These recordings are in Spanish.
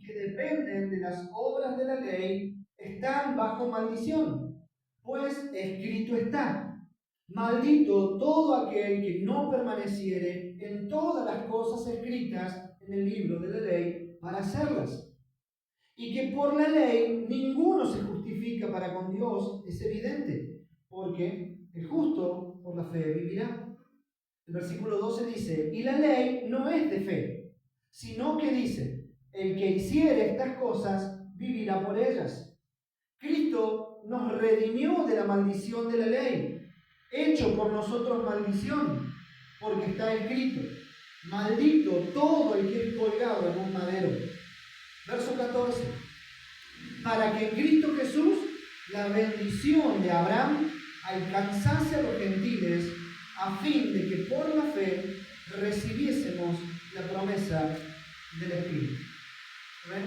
que dependen de las obras de la ley están bajo maldición, pues escrito está: maldito todo aquel que no permaneciere en todas las cosas escritas en el libro de la ley para hacerlas. Y que por la ley ninguno se justifica para con Dios es evidente, porque el justo por la fe vivirá. El versículo 12 dice: y la ley no es de fe, sino que dice: el que hiciere estas cosas vivirá por ellas. Cristo nos redimió de la maldición de la ley, hecho por nosotros maldición, porque está escrito: maldito todo el que es colgado en un madero. Verso 14: para que en Cristo Jesús la bendición de Abraham alcanzase a los gentiles, a fin de que por la fe recibiésemos la promesa del Espíritu. ¿Ven?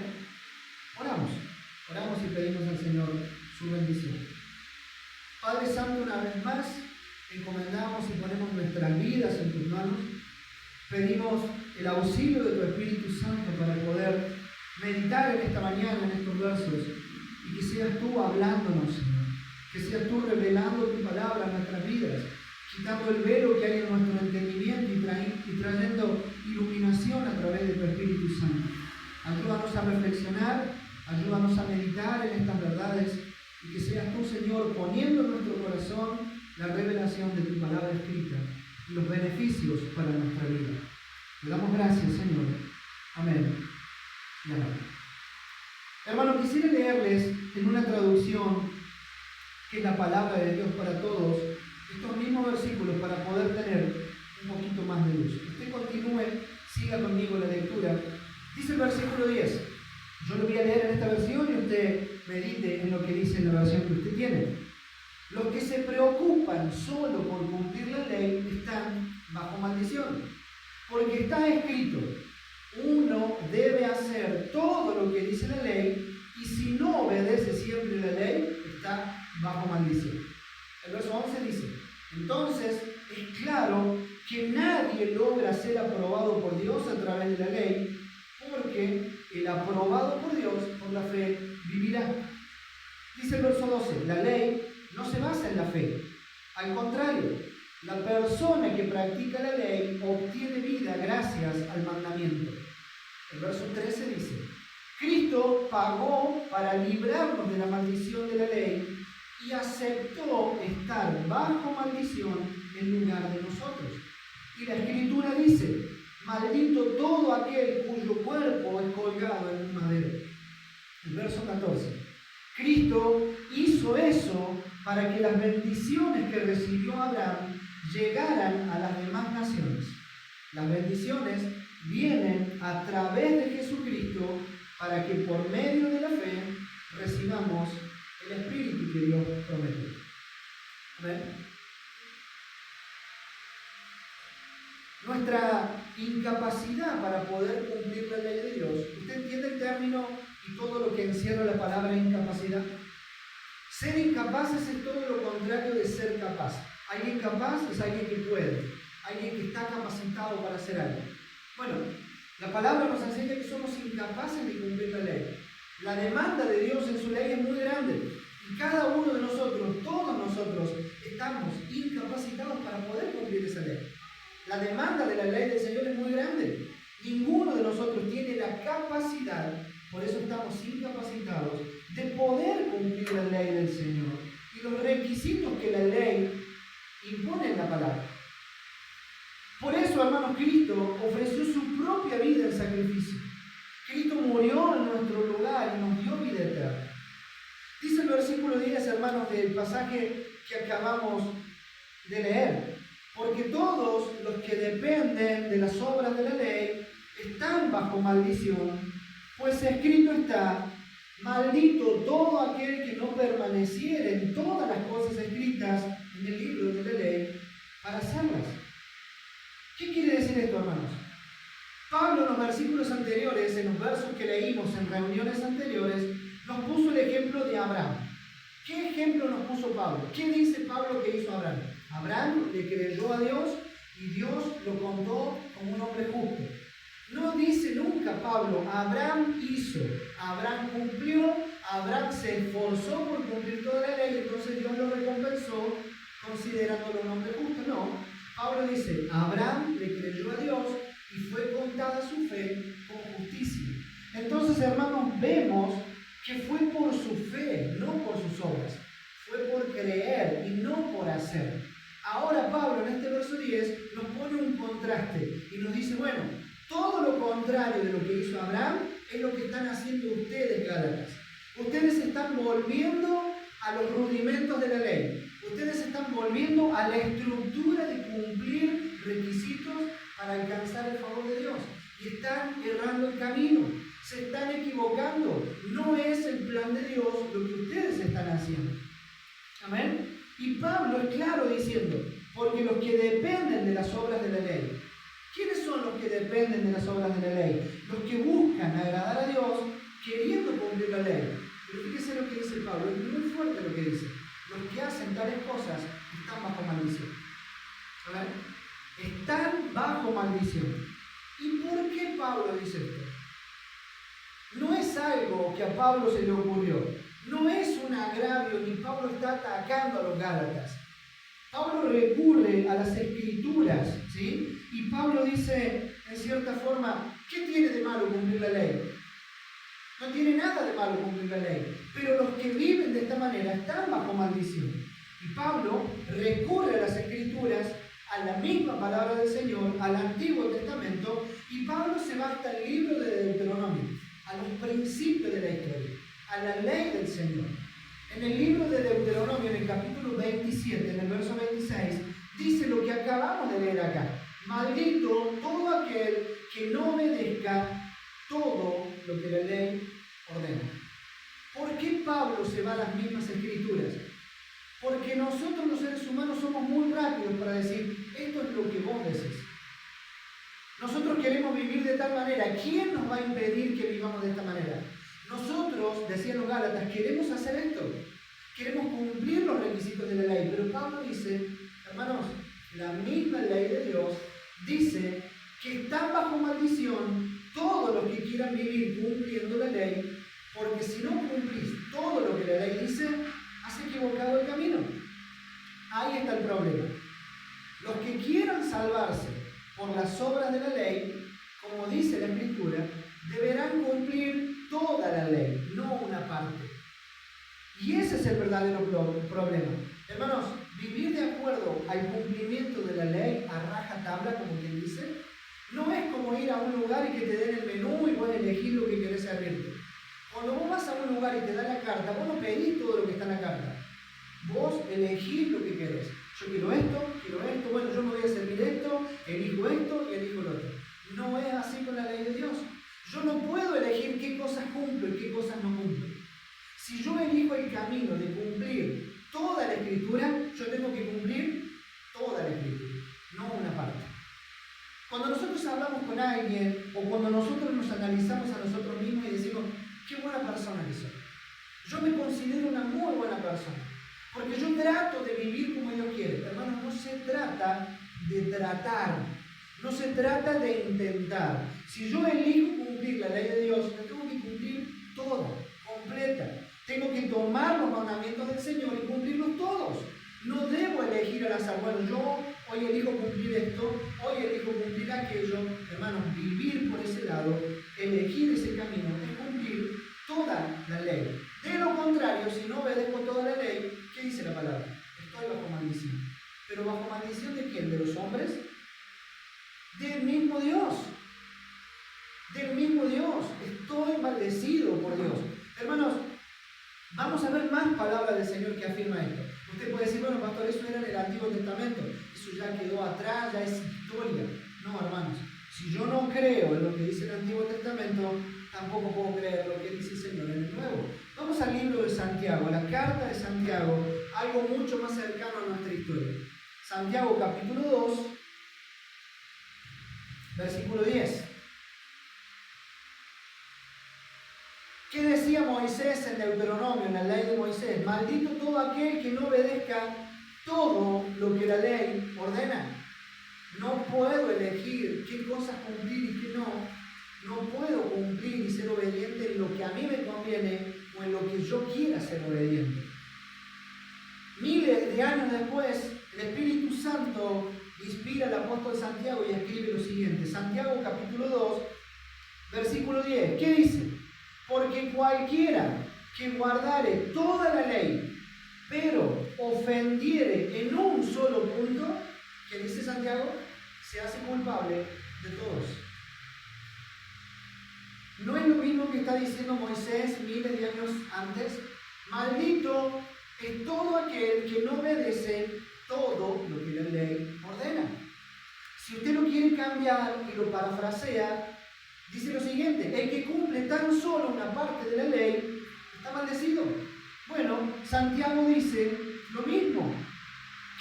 Oramos y pedimos al Señor su bendición. Padre Santo, una vez más encomendamos y ponemos nuestras vidas en tus manos. Pedimos el auxilio de tu Espíritu Santo para poder meditar en esta mañana en estos versos, y que seas tú hablándonos, Señor, que seas tú revelando tu palabra en nuestras vidas, quitando el velo que hay en nuestro entendimiento y trayendo iluminación a través de tu Espíritu Santo. Ayúdanos a reflexionar, ayúdanos a meditar en estas verdades, y que seas tú, Señor, poniendo en nuestro corazón la revelación de tu palabra escrita y los beneficios para nuestra vida. Te damos gracias, Señor. Amén. Hermanos, quisiera leerles en una traducción que es la palabra de Dios para todos, estos mismos versículos para poder tener un poquito más de luz. Usted continúe, siga conmigo la lectura. Dice el versículo 10. Yo lo voy a leer en esta versión y usted medite en lo que dice en la versión que usted tiene. Los que se preocupan solo por cumplir la ley están bajo maldición, porque está escrito: uno debe hacer todo lo que dice la ley, y si no obedece siempre la ley, está bajo maldición. El verso 11 dice: entonces es claro que nadie logra ser aprobado por Dios a través de la ley, porque el aprobado por Dios por la fe vivirá. Dice el verso 12: la ley no se basa en la fe. Al contrario, la persona que practica la ley obtiene vida gracias al mandamiento. El verso 13 dice: Cristo pagó para librarnos de la maldición de la ley y aceptó estar bajo maldición en lugar de nosotros. Y la Escritura dice: maldito todo aquel cuyo cuerpo es colgado en un madero. El verso 14: Cristo hizo eso para que las bendiciones que recibió Abraham llegaran a las demás naciones. Las bendiciones vienen a través de Jesucristo para que por medio de la fe recibamos el Espíritu que Dios prometió. ¿Ven? Nuestra incapacidad para poder cumplir la ley de Dios. ¿Usted entiende el término y todo lo que encierra la palabra incapacidad? Ser incapaces es todo lo contrario de ser capaz. Alguien capaz es alguien que puede, alguien que está capacitado para hacer algo. Bueno, la palabra nos enseña que somos incapaces de cumplir la ley. La demanda de Dios en su ley es muy grande, y cada uno de nosotros, todos nosotros, estamos incapacitados para poder cumplir esa ley. La demanda de la ley del Señor es muy grande. Ninguno de nosotros tiene la capacidad, por eso estamos incapacitados, de poder cumplir la ley del Señor y los requisitos que la ley impone en la palabra. Por eso, hermanos, Cristo ofreció su propia vida en sacrificio. Cristo murió en nuestro lugar y nos dio vida eterna. Dice el versículo 10, hermanos, del pasaje que acabamos de leer: porque todos los que dependen de las obras de la ley están bajo maldición, pues escrito está: maldito todo aquel que no permaneciere en todas las cosas escritas en el libro de la ley para hacerlas. ¿Qué quiere decir esto, hermanos? Pablo en los versículos anteriores, en los versos que leímos en reuniones anteriores, nos puso el ejemplo de Abraham. ¿Qué ejemplo nos puso Pablo? ¿Qué dice Pablo que hizo Abraham? Abraham le creyó a Dios y Dios lo contó como un hombre justo. No dice nunca Pablo, Abraham hizo, Abraham cumplió, Abraham se esforzó por cumplir toda la ley, entonces Dios lo recompensó considerándolo un hombre justo. No, Pablo dice, Abraham le creyó a Dios y fue contada su fe con justicia. Entonces, hermanos, vemos que fue por su fe, no por sus obras. Fue por creer y no por hacer. Ahora Pablo en este verso 10 nos pone un contraste y nos dice, bueno, todo lo contrario de lo que hizo Abraham es lo que están haciendo ustedes, Gálatas. Ustedes se están volviendo a los rudimentos de la ley. Ustedes se están volviendo a la estructura de cumplir requisitos para alcanzar el favor de Dios. Y están errando el camino. Se están equivocando. No es el plan de Dios lo que ustedes están haciendo. Amén. Y Pablo es claro diciendo, porque los que dependen de las obras de la ley. ¿Quiénes son los que dependen de las obras de la ley? Los que buscan agradar a Dios queriendo cumplir la ley. Pero fíjese lo que dice Pablo, es muy fuerte lo que dice. Los que hacen tales cosas están bajo maldición. ¿Saben? Están bajo maldición. ¿Y por qué Pablo dice esto? No es algo que a Pablo se le ocurrió. No es un agravio, ni Pablo está atacando a los Gálatas. Pablo recurre a las Escrituras, ¿sí? Y Pablo dice, en cierta forma, ¿qué tiene de malo cumplir la ley? No tiene nada de malo cumplir la ley. Pero los que viven de esta manera están bajo maldición. Y Pablo recurre a las Escrituras, a la misma palabra del Señor, al Antiguo Testamento, y Pablo se va hasta el libro de Deuteronomio, a los principios de la historia, a la ley del Señor. En el libro de Deuteronomio, en el capítulo 27, en el verso 26, dice lo que acabamos de leer acá. Maldito todo aquel que no obedezca todo lo que la ley ordena. ¿Por qué Pablo se va a las mismas Escrituras? Porque nosotros los seres humanos somos muy rápidos para decir, esto es lo que vos decís. Nosotros queremos vivir de tal manera. ¿Quién nos va a impedir que vivamos de esta manera? Nosotros, decían los Gálatas, queremos hacer esto. Queremos cumplir los requisitos de la ley. Pero Pablo dice, hermanos, la misma ley de Dios dice que están bajo maldición todos los que quieran vivir cumpliendo la ley, porque si no cumplís todo lo que la ley dice, has equivocado el camino. Ahí está el problema. Los que quieran salvarse por las obras de la ley, como dice la Escritura, deberán cumplir toda la ley, no una parte. Y ese es el verdadero problema. Hermanos, vivir de acuerdo al cumplimiento de la ley a rajatabla, como quien dice, no es como ir a un lugar y que te den el menú y vos elegir lo que querés servirte. Cuando vos vas a un lugar y te dan la carta, vos no pedís todo lo que está en la carta. Vos elegís lo que querés. Yo quiero esto, bueno, yo me voy a servir esto y elijo el otro. No es así con la ley de Dios. Yo no puedo elegir qué cosas cumplo y qué cosas no cumplo. Si yo elijo el camino de cumplir toda la Escritura, yo tengo que cumplir toda la Escritura, no una parte. Cuando nosotros hablamos con alguien o cuando nosotros nos analizamos a nosotros mismos y decimos, qué buena persona que soy. Yo me considero una muy buena persona, porque yo trato de vivir como Dios quiere. Hermanos, no se trata de tratar, no se trata de intentar. Si yo elijo cumplir la ley de Dios, la tengo que cumplir toda, completa. Tengo que tomar los mandamientos del Señor y cumplirlos todos. No debo elegir al azar. Bueno, yo hoy elijo cumplir esto, hoy elijo cumplir aquello. Hermanos, vivir por ese lado, elegir ese camino, es cumplir toda la ley. De lo contrario, si no obedezco toda la ley, ¿qué dice la palabra? Estoy bajo maldición. ¿Pero bajo maldición de quién? ¿De los hombres? Del mismo Dios. Del mismo Dios. Estoy maldecido por Dios. Hermanos, vamos a ver más palabras del Señor que afirma esto. Usted puede decir, bueno, pastor, eso era en el Antiguo Testamento. Eso ya quedó atrás, ya es historia. No, hermanos. Si yo no creo en lo que dice el Antiguo Testamento, tampoco puedo creer lo que dice el Señor en el Nuevo. Vamos al libro de Santiago, la carta de Santiago, algo mucho más cercano a nuestra historia. Santiago capítulo 2, versículo 10. ¿Qué decía Moisés en Deuteronomio, en la ley de Moisés? Maldito todo aquel que no obedezca todo lo que la ley ordena. No puedo elegir qué cosas cumplir y qué no, No puedo cumplir y ser obediente en lo que a mí me conviene o en lo que yo quiera ser obediente. Miles de años después, el Espíritu Santo inspira al apóstol Santiago y escribe lo siguiente. Santiago capítulo 2, versículo 10. ¿Qué dice? Porque cualquiera que guardare toda la ley, pero ofendiere en un solo punto, que dice Santiago, se hace culpable de todos. No es lo mismo que está diciendo Moisés miles de años antes. Maldito es todo aquel que no obedece todo lo que la ley ordena. Si usted lo quiere cambiar y lo parafrasea, dice lo siguiente: el que cumple tan solo una parte de la ley está maldecido. Bueno, Santiago dice lo mismo.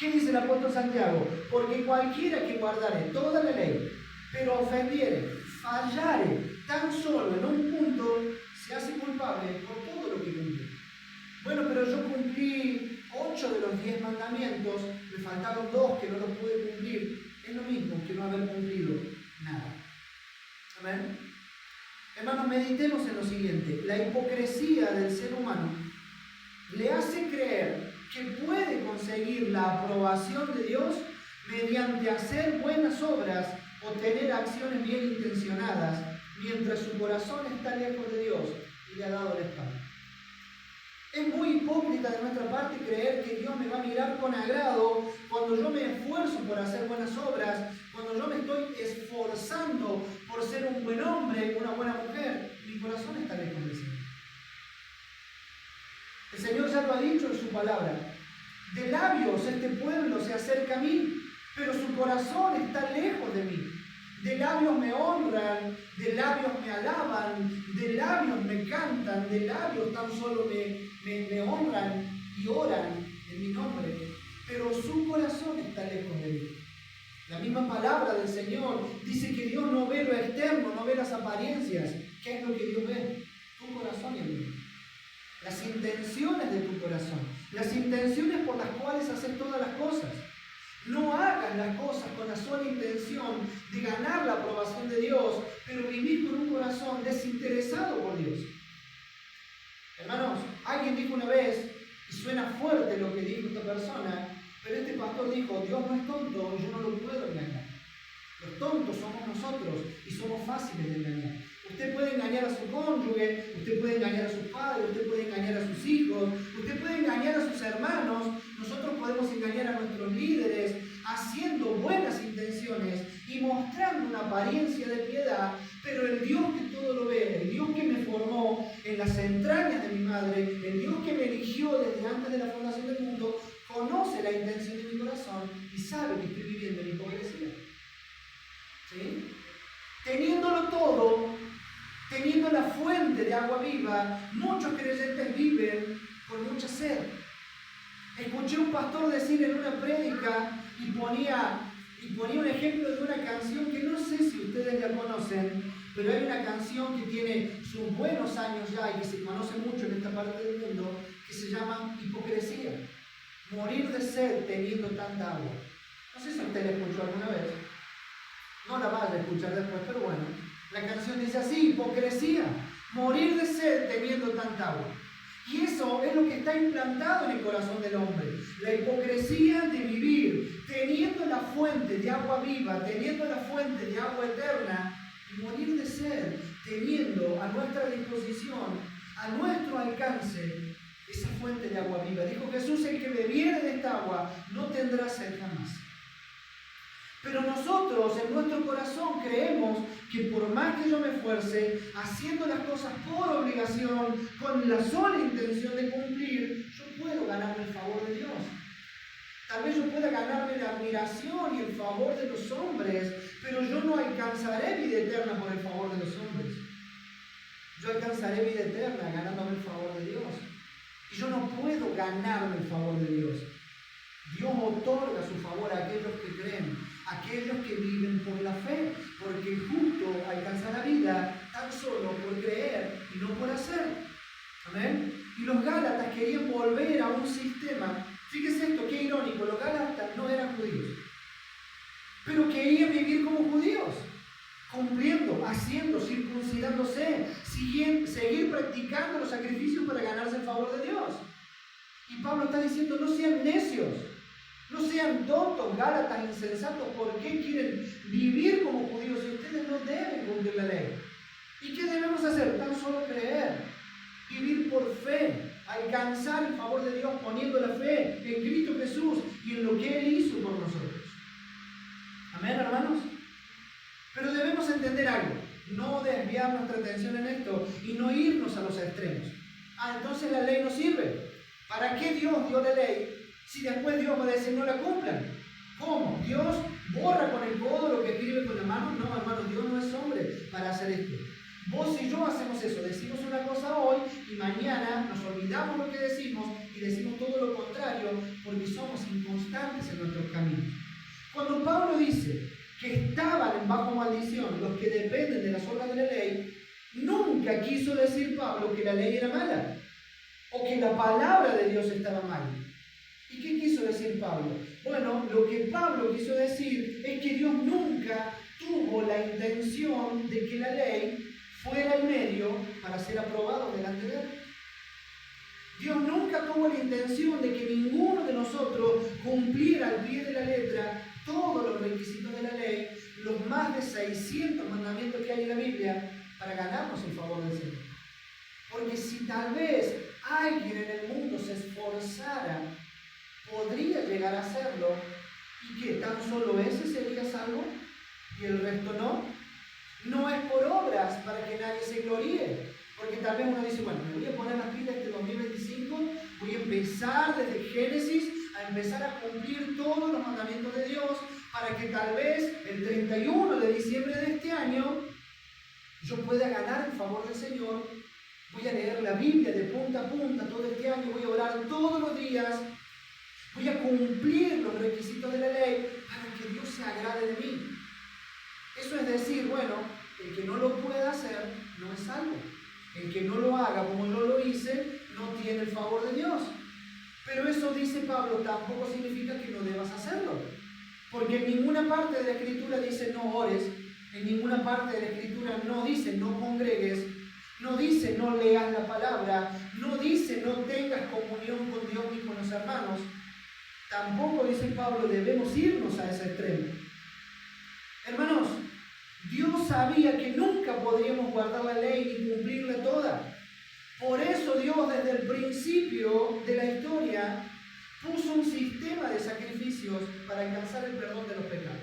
¿Qué dice el apóstol Santiago? Porque cualquiera que guardare toda la ley, pero ofendiere, fallare tan solo en un punto, se hace culpable por todo lo que cumple. Bueno, pero yo cumplí 8 de los 10 mandamientos, me faltaron 2 que no los pude cumplir. Es lo mismo que no haber cumplido nada. ¿Amén? Hermanos, meditemos en lo siguiente. La hipocresía del ser humano le hace creer que puede conseguir la aprobación de Dios mediante hacer buenas obras o tener acciones bien intencionadas, mientras su corazón está lejos de Dios y le ha dado la espalda. Es muy hipócrita de nuestra parte creer que Dios me va a mirar con agrado cuando yo me esfuerzo por hacer buenas obras, cuando yo me estoy esforzando por ser un buen hombre, una buena mujer. Mi corazón está lejos del Señor. El Señor ya lo ha dicho en su palabra. De labios este pueblo se acerca a mí, pero su corazón está lejos de mí. De labios me honran, de labios me alaban, de labios me cantan, de labios tan solo me honran y oran en mi nombre, pero su corazón está lejos de mí. La misma palabra del Señor dice que Dios no ve lo externo, no ve las apariencias. ¿Qué es lo que Dios ve? Tu corazón y el mío. Las intenciones de tu corazón, las intenciones por las cuales haces todas las cosas. No hagas las cosas con la sola intención de ganar la aprobación de Dios, pero vivir con un corazón desinteresado por Dios. Hermanos, alguien dijo una vez, y suena fuerte lo que dijo esta persona, pero este pastor dijo: Dios no es tonto y yo no lo puedo engañar. Los tontos somos nosotros y somos fáciles de engañar. Usted puede engañar a su cónyuge, usted puede engañar a sus padres, usted puede engañar a sus hijos, usted puede engañar a sus hermanos, nosotros podemos engañar a nuestros líderes haciendo buenas intenciones y mostrando una apariencia de piedad, pero el Dios que todo lo ve, el Dios que me formó en las entrañas de mi madre, el Dios que me eligió desde antes de la fundación del mundo, conoce la intención de mi corazón y sabe que estoy viviendo en hipocresía. ¿Sí? Teniéndolo todo, teniendo la fuente de agua viva, muchos creyentes viven con mucha sed. Escuché un pastor decir en una prédica y ponía un ejemplo de una canción que no sé si ustedes la conocen, pero hay una canción que tiene sus buenos años ya y que se conoce mucho en esta parte del mundo, que se llama Hipocresía. Morir de sed teniendo tanta agua. No sé si usted la escuchó alguna vez. No la vaya a escuchar después, pero bueno. La canción dice así: hipocresía, morir de sed teniendo tanta agua. Y eso es lo que está implantado en el corazón del hombre. La hipocresía de vivir teniendo la fuente de agua viva, teniendo la fuente de agua eterna, y morir de sed teniendo a nuestra disposición, a nuestro alcance, esa fuente de agua viva. Dijo Jesús: el que bebiere de esta agua no tendrá sed jamás. Pero nosotros en nuestro corazón creemos que por más que yo me esfuerce, haciendo las cosas por obligación, con la sola intención de cumplir, yo puedo ganarme el favor de Dios. Tal vez yo pueda ganarme la admiración y el favor de los hombres, pero yo no alcanzaré vida eterna por el favor de los hombres. Yo alcanzaré vida eterna ganándome el favor de Dios. Y yo no puedo ganarme el favor de Dios. Dios otorga su favor a aquellos que creen, a aquellos que viven por la fe, porque el justo alcanza la vida tan solo por creer y no por hacer. ¿Amén? Y los Gálatas querían volver a un sistema. Fíjese esto, qué irónico, los Gálatas no eran judíos, pero querían vivir como judíos, cumpliendo, haciendo circuncisión circuncidándose, seguir practicando los sacrificios para ganarse el favor de Dios. Y Pablo está diciendo, no sean necios, no sean tontos, gálatas, insensatos. ¿Por qué quieren vivir como judíos si ustedes no deben cumplir la ley? ¿Y qué debemos hacer? Tan solo creer, vivir por fe, alcanzar el favor de Dios poniendo la fe en Cristo Jesús y en lo que Él hizo por nosotros. Amén, hermanos. Pero debemos entender algo, no desviar nuestra atención en esto y no irnos a los extremos. Entonces la ley no sirve. ¿Para qué Dios dio la ley si después Dios va a decir no la cumplan? ¿Cómo? ¿Dios borra con el codo lo que escribe con la mano? No, hermanos, Dios no es hombre para hacer esto. Vos y yo hacemos eso, decimos una cosa hoy y mañana nos olvidamos lo que decimos y decimos todo lo contrario porque somos inconstantes en nuestros caminos. Cuando Pablo dice que estaban bajo maldición los que dependen de las obras de la ley, nunca quiso decir Pablo que la ley era mala o que la palabra de Dios estaba mal. ¿Y qué quiso decir Pablo? Bueno, lo que Pablo quiso decir es que Dios nunca tuvo la intención de que la ley fuera el medio para ser aprobado delante de Él. Dios nunca tuvo la intención de que ninguno de nosotros cumpliera al pie de la letra todos los requisitos de la ley, los más de 600 mandamientos que hay en la Biblia, para ganarnos el favor del Señor. Porque si tal vez alguien en el mundo se esforzara, podría llegar a hacerlo, y que tan solo ese sería salvo y el resto no. No es por obras para que nadie se gloríe, porque tal vez uno dice, bueno, me voy a poner las pilas este 2025, voy a empezar desde Génesis a empezar a cumplir todos los mandamientos de Dios para que tal vez el 31 de diciembre de este año yo pueda ganar el favor del Señor. Voy a leer la Biblia de punta a punta todo este año, voy a orar todos los días, voy a cumplir los requisitos de la ley para que Dios se agrade de mí. Eso es decir, bueno, el que no lo pueda hacer no es salvo. El que no lo haga como yo lo hice no tiene el favor de Dios. Pero eso, dice Pablo, tampoco significa que no debas hacerlo. Porque en ninguna parte de la Escritura dice no ores, en ninguna parte de la Escritura no dice no congregues, no dice no leas la palabra, no dice no tengas comunión con Dios ni con los hermanos. Tampoco, dice Pablo, debemos irnos a ese extremo. Hermanos, Dios sabía que nunca podríamos guardar la ley ni cumplirla toda. Por eso Dios desde el principio de la historia puso un sistema de sacrificios para alcanzar el perdón de los pecados.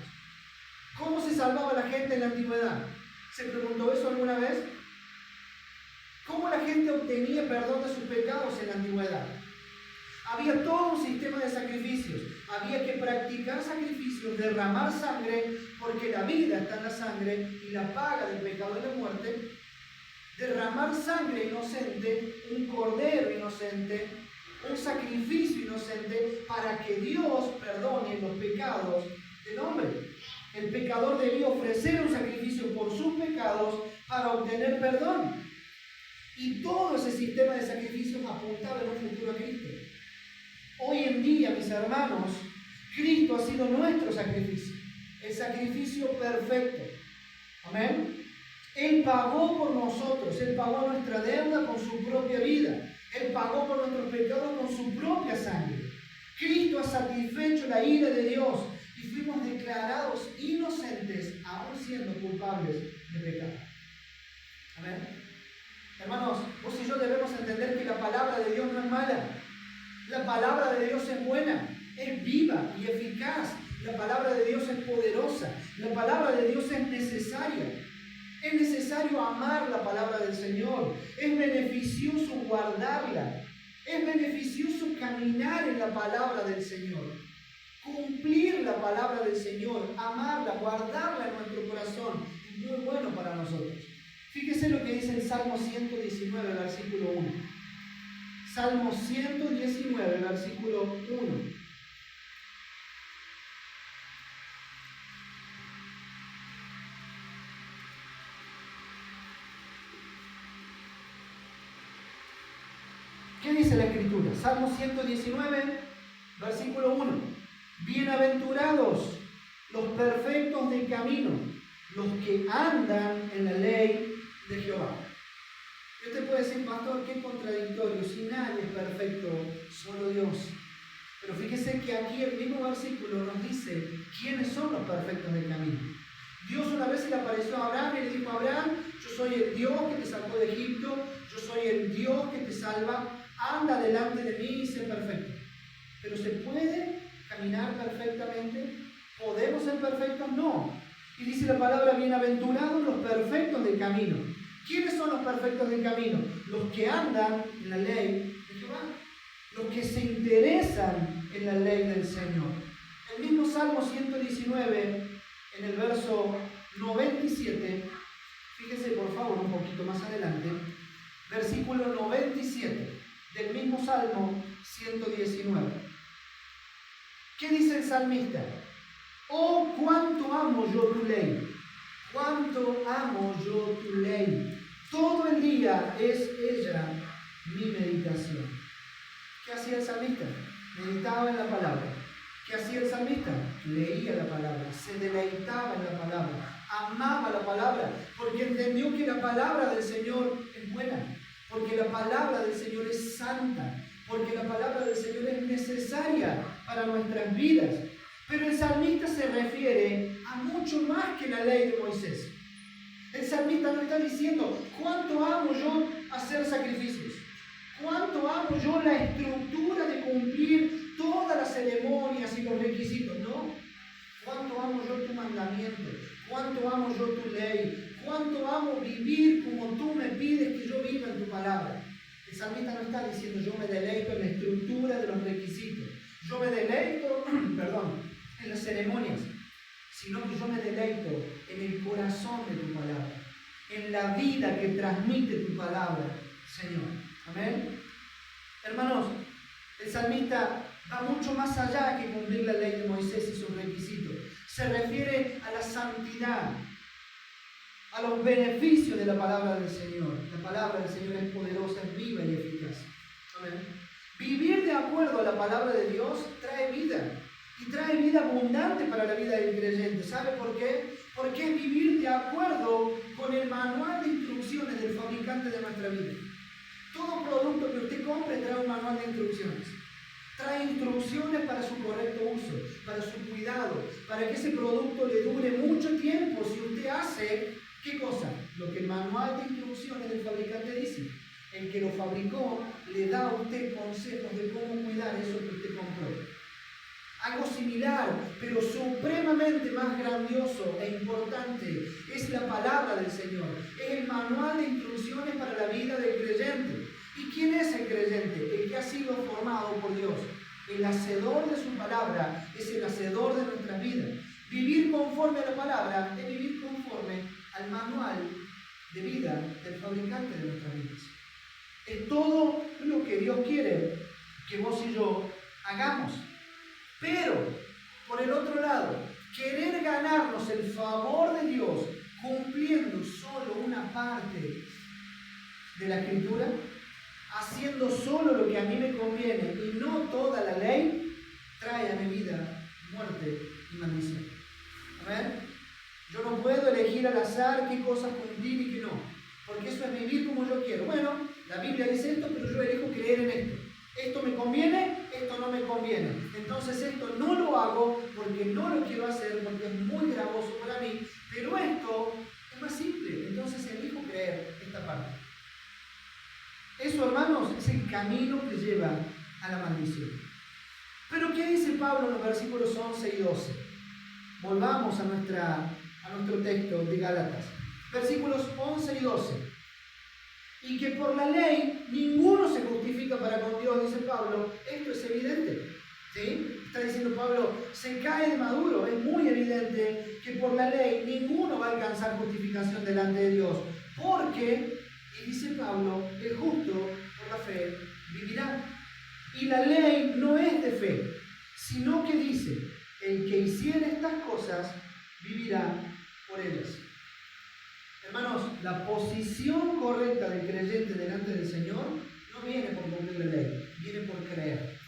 ¿Cómo se salvaba la gente en la antigüedad? ¿Se preguntó eso alguna vez? ¿Cómo la gente obtenía perdón de sus pecados en la antigüedad? Había todo un sistema de sacrificios. Había que practicar sacrificios, derramar sangre, porque la vida está en la sangre y la paga del pecado es la muerte. Derramar sangre inocente, un cordero inocente, un sacrificio inocente para que Dios perdone los pecados del hombre. El pecador debía ofrecer un sacrificio por sus pecados para obtener perdón. Y todo ese sistema de sacrificios apuntaba en un futuro a Cristo. Hoy en día, mis hermanos, Cristo ha sido nuestro sacrificio, el sacrificio perfecto. Amén. Él pagó por nosotros, Él pagó nuestra deuda con su propia vida, Él pagó por nuestros pecados con su propia sangre. Cristo ha satisfecho la ira de Dios y fuimos declarados inocentes, aún siendo culpables de pecado. Amén. Hermanos, vos y yo debemos entender que la palabra de Dios no es mala. La palabra de Dios es buena, es viva y eficaz. La palabra de Dios es poderosa. La palabra de Dios es necesaria. Es necesario amar la palabra del Señor. Es beneficioso guardarla. Es beneficioso caminar en la palabra del Señor. Cumplir la palabra del Señor, amarla, guardarla en nuestro corazón, es muy bueno para nosotros. Fíjese lo que dice el Salmo 119, versículo 1. Salmo 119, versículo 1. ¿Qué dice la Escritura? Salmo 119, versículo 1. Bienaventurados los perfectos de camino, los que andan en la ley de Jehová. Y usted puede decir, pastor, qué contradictorio, si nadie es perfecto, solo Dios. Pero fíjese que aquí el mismo versículo nos dice quiénes son los perfectos del camino. Dios una vez se le apareció a Abraham y le dijo: Abraham, yo soy el Dios que te sacó de Egipto, yo soy el Dios que te salva, anda delante de mí y sé perfecto. Pero ¿se puede caminar perfectamente? ¿Podemos ser perfectos? No. Y dice la palabra: bienaventurados los perfectos del camino. ¿Quiénes son los perfectos del camino? Los que andan en la ley de Jehová, los que se interesan en la ley del Señor. El mismo Salmo 119, en el verso 97, fíjense por favor un poquito más adelante, versículo 97 del mismo Salmo 119. ¿Qué dice el salmista? Oh, cuánto amo yo tu ley, cuánto amo yo tu ley. Todo el día es ella mi meditación. ¿Qué hacía el salmista? Meditaba en la palabra. ¿Qué hacía el salmista? Leía la palabra, se deleitaba en la palabra, amaba la palabra, porque entendió que la palabra del Señor es buena, porque la palabra del Señor es santa, porque la palabra del Señor es necesaria para nuestras vidas. Pero el salmista se refiere a mucho más que la ley de Moisés. El salmista no está diciendo: cuánto amo yo hacer sacrificios, cuánto amo yo la estructura de cumplir todas las ceremonias y los requisitos. No. Cuánto amo yo tu mandamiento, cuánto amo yo tu ley, cuánto amo vivir como tú me pides que yo viva en tu palabra. El salmista no está diciendo: yo me deleito en la estructura de los requisitos, yo me deleito, en las ceremonias, sino que yo me deleito en el corazón de tu palabra, en la vida que transmite tu palabra, Señor. Amén. Hermanos, el salmista va mucho más allá que cumplir la ley de Moisés y sus requisitos. Se refiere a la santidad, a los beneficios de la palabra del Señor. La palabra del Señor es poderosa, es viva y eficaz. Amén. Vivir de acuerdo a la palabra de Dios trae vida. Y trae vida abundante para la vida del creyente. ¿Sabe por qué? Porque es vivir de acuerdo con el manual de instrucciones del fabricante de nuestra vida. Todo producto que usted compre trae un manual de instrucciones. Trae instrucciones para su correcto uso, para su cuidado, para que ese producto le dure mucho tiempo si usted hace, ¿qué cosa? Lo que el manual de instrucciones del fabricante dice. El que lo fabricó le da a usted consejos de cómo cuidar eso que usted compró. Algo similar, pero supremamente más grandioso e importante, es la palabra del Señor. Es el manual de instrucciones para la vida del creyente. ¿Y quién es el creyente? El que ha sido formado por Dios. El hacedor de su palabra es el hacedor de nuestras vidas. Vivir conforme a la palabra es vivir conforme al manual de vida del fabricante de nuestras vidas. Es todo lo que Dios quiere que vos y yo hagamos. Pero, por el otro lado, querer ganarnos el favor de Dios cumpliendo solo una parte de la Escritura, haciendo solo lo que a mí me conviene y no toda la ley, trae a mi vida muerte y maldición. ¿Amén? Yo no puedo elegir al azar qué cosas cumplir y qué no, porque eso es vivir como yo quiero. Bueno, la Biblia dice esto, pero yo elijo creer en esto. Esto me conviene, esto no me conviene. Entonces esto no lo hago porque no lo quiero hacer, porque es muy gravoso para mí, pero esto es más simple. Entonces elijo creer esta parte. Eso, hermanos, es el camino que lleva a la maldición. Pero ¿qué dice Pablo en los versículos 11 y 12? Volvamos a nuestro texto de Gálatas. Versículos 11 y 12. Y que por la ley ninguno se justifica para con Dios, dice Pablo. Esto es evidente. ¿Sí? Está diciendo Pablo, se cae de maduro. Es muy evidente que por la ley ninguno va a alcanzar justificación delante de Dios. Porque, y dice Pablo, el justo por la fe vivirá. Y la ley no es de fe, sino que dice, el que hiciere estas cosas vivirá por ellas. Hermanos, la posición correcta del creyente delante del Señor no viene por cumplir la ley, viene por creer.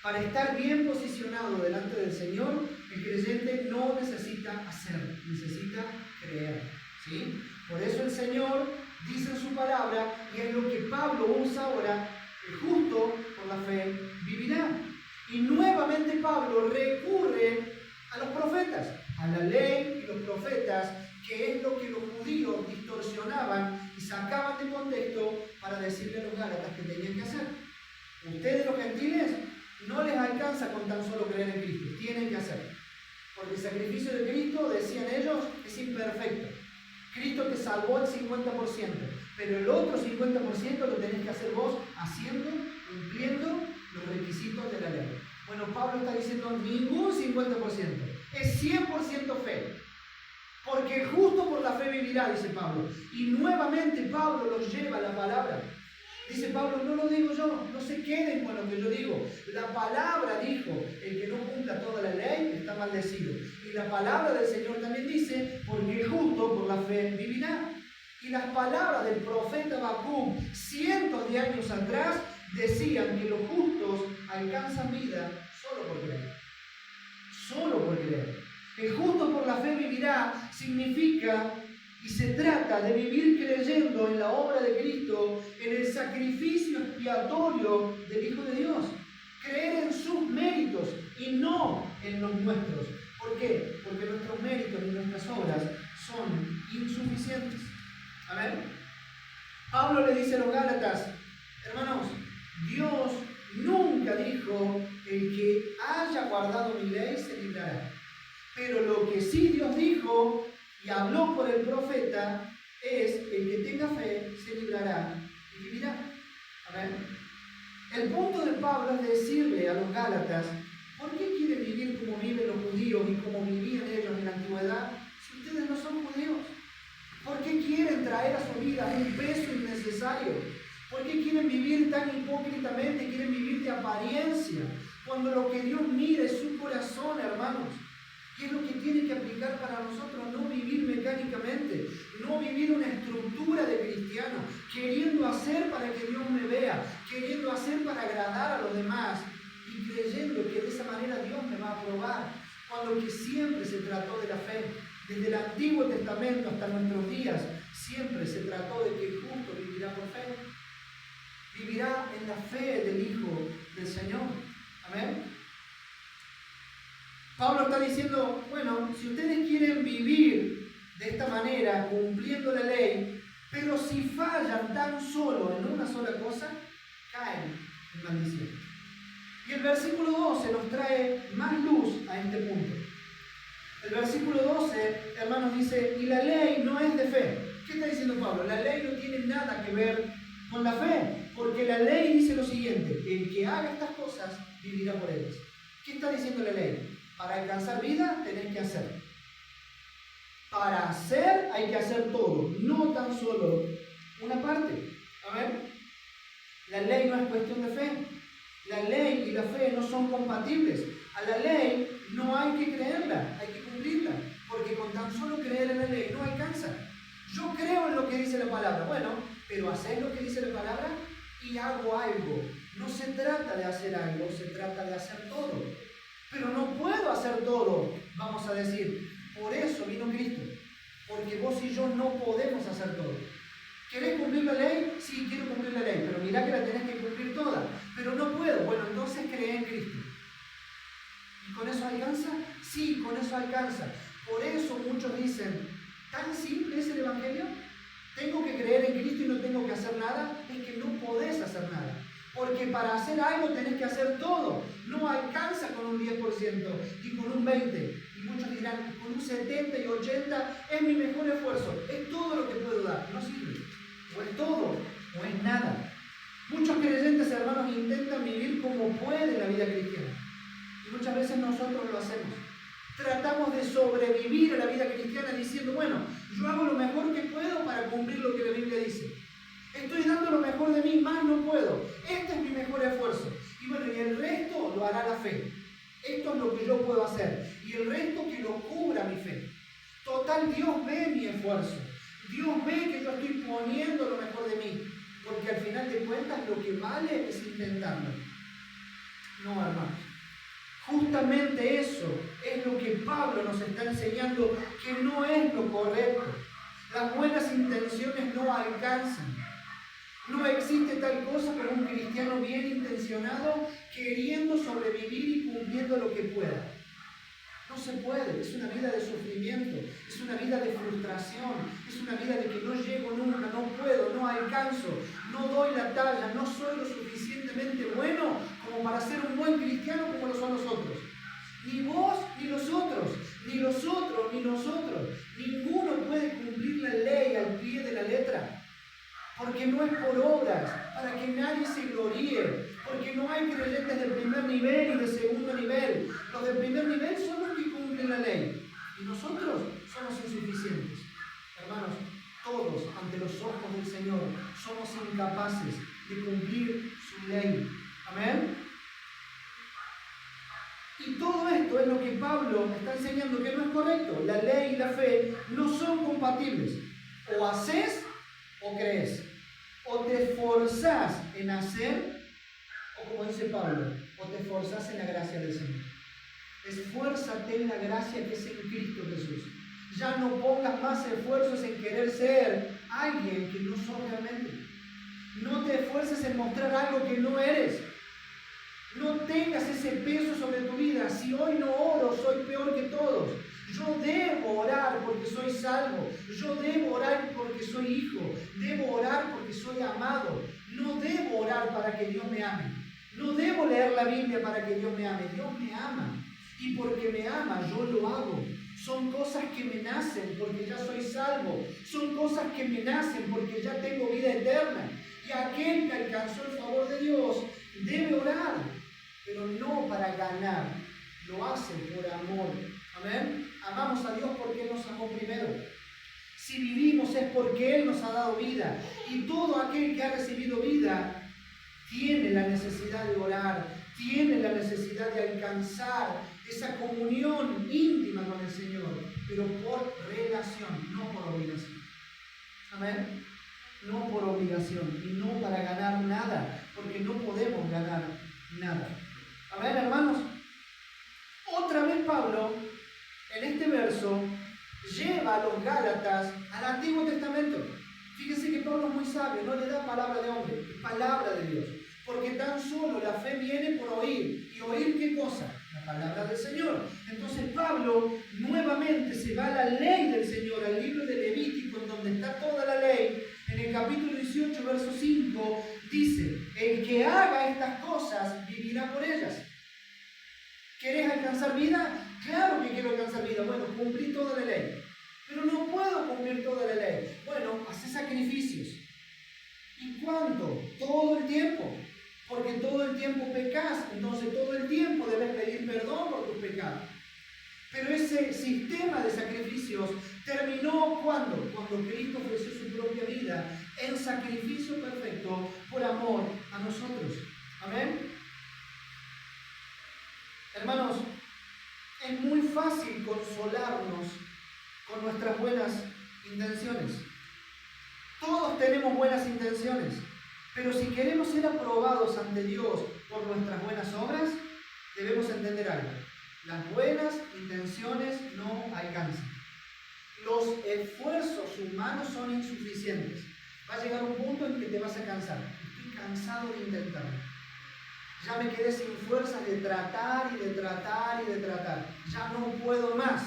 Para estar bien posicionado delante del Señor, el creyente no necesita hacer, necesita creer. ¿Sí? Por eso el Señor dice en su palabra, y es lo que Pablo usa ahora, el justo por la fe vivirá. Y nuevamente Pablo recurre a los profetas, a la ley y los profetas, que es lo que los judíos distorsionaban y sacaban de contexto para decirle a los gálatas que tenían que hacer. Ustedes los gentiles no les alcanza con tan solo creer en Cristo, tienen que hacer. Porque el sacrificio de Cristo, decían ellos, es imperfecto. Cristo te salvó el 50%, pero el otro 50% lo tenés que hacer vos haciendo, cumpliendo los requisitos de la ley. Bueno, Pablo está diciendo ningún 50%, es 100% fe. Porque justo por la fe vivirá, dice Pablo. Y nuevamente Pablo los lleva a la palabra. Dice Pablo, no lo digo yo, no se queden con lo que yo digo. La palabra dijo, el que no cumpla toda la ley está maldecido. Y la palabra del Señor también dice, porque el justo por la fe vivirá. Y las palabras del profeta Habacuc, cientos de años atrás, decían que los justos alcanzan vida solo por creer. Solo por creer. El justo por la fe vivirá significa y se trata de vivir creyendo en la obra de Cristo, en el sacrificio expiatorio del Hijo de Dios. Creer en sus méritos y no en los nuestros. ¿Por qué? Porque nuestros méritos y nuestras obras son insuficientes. Amén. Pablo le dice a los Gálatas, hermanos, Dios nunca dijo, el que haya guardado mi ley se librará. Pero lo que sí Dios dijo y habló por el profeta es, el que tenga fe se librará y vivirá. Amén. El punto de Pablo es decirle a los Gálatas, ¿por qué quieren vivir como viven los judíos y como vivían ellos en la antigüedad si ustedes no son judíos? ¿Por qué quieren traer a su vida un peso innecesario? ¿Por qué quieren vivir tan hipócritamente? Quieren vivir de apariencia, cuando lo que Dios mira es su corazón, hermanos. ¿Qué es lo que tiene que aplicar para nosotros? No vivir mecánicamente, no vivir una estructura de cristiano, queriendo hacer para que Dios me vea, queriendo hacer para agradar a los demás y creyendo que de esa manera Dios me va a aprobar, cuando que siempre se trató de la fe. Desde el Antiguo Testamento hasta nuestros días, siempre se trató de que el justo vivirá por fe. Vivirá en la fe del Hijo del Señor. Amén. Pablo está diciendo, bueno, si ustedes quieren vivir de esta manera, cumpliendo la ley, pero si fallan tan solo en una sola cosa, caen en maldición. Y el versículo 12 nos trae más luz a este punto. El versículo 12, hermanos, dice, y la ley no es de fe. ¿Qué está diciendo Pablo? La ley no tiene nada que ver con la fe, porque la ley dice lo siguiente, el que haga estas cosas vivirá por ellas. ¿Qué está diciendo la ley? Para alcanzar vida tenés que hacer. Para hacer hay que hacer todo, no tan solo una parte. A ver, la ley no es cuestión de fe. La ley y la fe no son compatibles. A la ley no hay que creerla, hay que cumplirla. Porque con tan solo creer en la ley no alcanza. Yo creo en lo que dice la palabra. Bueno, pero hacer lo que dice la palabra y hago algo. No se trata de hacer algo, se trata de hacer todo. Pero no puedo hacer todo, vamos a decir. Por eso vino Cristo. Porque vos y yo no podemos hacer todo. ¿Querés cumplir la ley? Sí, quiero cumplir la ley, pero mirá que la tenés que cumplir toda. Pero no puedo. Bueno, entonces creé en Cristo. ¿Y con eso alcanza? Sí, con eso alcanza. Por eso muchos dicen, ¿tan simple es el Evangelio? ¿Tengo que creer en Cristo y no tengo que hacer nada? Es que no podés hacer nada. Porque para hacer algo tenés que hacer todo. No alcanza con un 10% y con un 20%. Y muchos dirán, con un 70 y 80% es mi mejor esfuerzo. Es todo lo que puedo dar. No sirve. O es todo o es nada. Muchos creyentes, hermanos, intentan vivir como pueden la vida cristiana. Y muchas veces nosotros lo hacemos. Tratamos de sobrevivir a la vida cristiana diciendo, bueno, yo hago lo mejor que puedo para cumplir lo que la Biblia dice. Estoy dando lo mejor de mí, más no puedo. Este es mi mejor esfuerzo. Y bueno, y el resto lo hará la fe. Esto es lo que yo puedo hacer. Y el resto que lo cubra mi fe. Total, Dios ve mi esfuerzo. Dios ve que yo estoy poniendo lo mejor de mí. Porque al final de cuentas lo que vale es intentarlo. No, hermanos. Justamente eso es lo que Pablo nos está enseñando que no es lo correcto. Las buenas intenciones no alcanzan. No existe tal cosa como un cristiano bien intencionado queriendo sobrevivir y cumpliendo lo que pueda. No se puede, es una vida de sufrimiento, es una vida de frustración, es una vida de que no llego nunca, no puedo, no alcanzo, no doy la talla, no soy lo suficientemente bueno como para ser un buen cristiano como lo son los otros. Ni vos ni los otros, ni los otros ni nosotros. Ninguno puede cumplir la ley al pie de la letra. Porque no es por obras, para que nadie se gloríe, porque no hay creyentes de primer nivel y de segundo nivel. Los de primer nivel son los que cumplen la ley, y nosotros somos insuficientes. Hermanos, todos ante los ojos del Señor somos incapaces de cumplir su ley. Amén. Y todo esto es lo que Pablo está enseñando que no es correcto. La ley y la fe no son compatibles. O haces o crees. O te esforzás en hacer, o como dice Pablo, o te esforzás en la gracia del Señor. Esfuérzate en la gracia que es en Cristo Jesús. Ya no pongas más esfuerzos en querer ser alguien que no sos realmente. No te esfuerces en mostrar algo que no eres. No tengas ese peso sobre tu vida. Si hoy no oro, soy peor que todos. Yo debo orar porque soy salvo. Yo debo orar porque soy hijo. Debo orar porque soy amado. No debo orar para que Dios me ame. No debo leer la Biblia para que Dios me ame. Dios me ama. Y porque me ama, yo lo hago. Son cosas que me nacen porque ya soy salvo. Son cosas que me nacen porque ya tengo vida eterna. Y aquel que alcanzó el favor de Dios debe orar, pero no para ganar. Lo hace por amor. Amén. Amamos a Dios porque Él nos amó primero. Si vivimos es porque Él nos ha dado vida. Y todo aquel que ha recibido vida tiene la necesidad de orar, tiene la necesidad de alcanzar esa comunión íntima con el Señor, pero por relación, no por obligación. Amén. No por obligación y no para ganar nada, porque no podemos ganar nada. Amén, hermanos. Otra vez Pablo, en este verso, lleva a los Gálatas al Antiguo Testamento. Fíjense que Pablo es muy sabio, no le da palabra de hombre, es palabra de Dios. Porque tan solo la fe viene por oír. ¿Y oír qué cosa? La palabra del Señor. Entonces Pablo nuevamente se va a la ley del Señor, al libro de Levítico, en donde está toda la ley. En el capítulo 18, verso 5, dice: el que haga estas cosas vivirá por ellas. ¿Querés alcanzar vida? Claro que quiero alcanzar vida. Bueno, cumplí toda la ley. Pero no puedo cumplir toda la ley. Bueno, hace sacrificios. ¿Y cuánto? Todo el tiempo. Porque todo el tiempo pecas, entonces todo el tiempo debes pedir perdón por tus pecados. Pero ese sistema de sacrificios terminó ¿cuándo? Cuando Cristo ofreció su propia vida en sacrificio perfecto por amor a nosotros. Amén. Hermanos, es muy fácil consolarnos con nuestras buenas intenciones. Todos tenemos buenas intenciones, pero si queremos ser aprobados ante Dios por nuestras buenas obras, debemos entender algo. Las buenas intenciones no alcanzan. Los esfuerzos humanos son insuficientes. Va a llegar un punto en que te vas a cansar. Estoy cansado de intentarlo. Ya me quedé sin fuerzas de tratar y de tratar y de tratar. Ya no puedo más.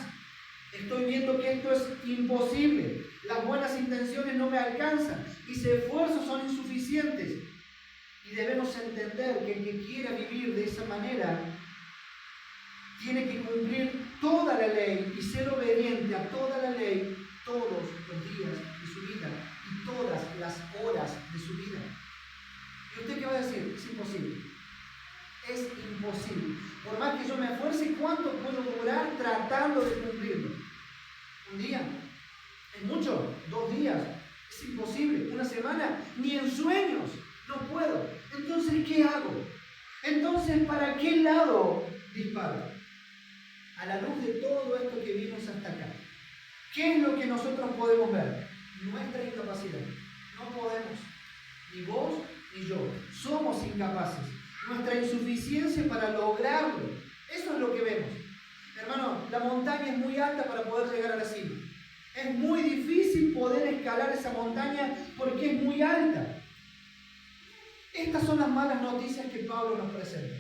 Estoy viendo que esto es imposible. Las buenas intenciones no me alcanzan. Mis esfuerzos son insuficientes. Y debemos entender que el que quiera vivir de esa manera tiene que cumplir toda la ley y ser obediente a toda la ley todos los días de su vida y todas las horas de su vida. ¿Y usted qué va a decir? Es imposible. Es imposible. Por más que yo me esfuerce, ¿cuánto puedo durar tratando de cumplirlo? ¿Un día? ¿Es mucho? ¿2 días? Es imposible. ¿Una semana? Ni en sueños. No puedo. Entonces, ¿qué hago? Entonces, ¿para qué lado disparo? A la luz de todo esto que vimos hasta acá, ¿qué es lo que nosotros podemos ver? Nuestra incapacidad. No podemos. Ni vos ni yo. Somos incapaces. Nuestra insuficiencia para lograrlo. Eso es lo que vemos. Hermano, la montaña es muy alta para poder llegar a la cima. Es muy difícil poder escalar esa montaña porque es muy alta. Estas son las malas noticias que Pablo nos presenta.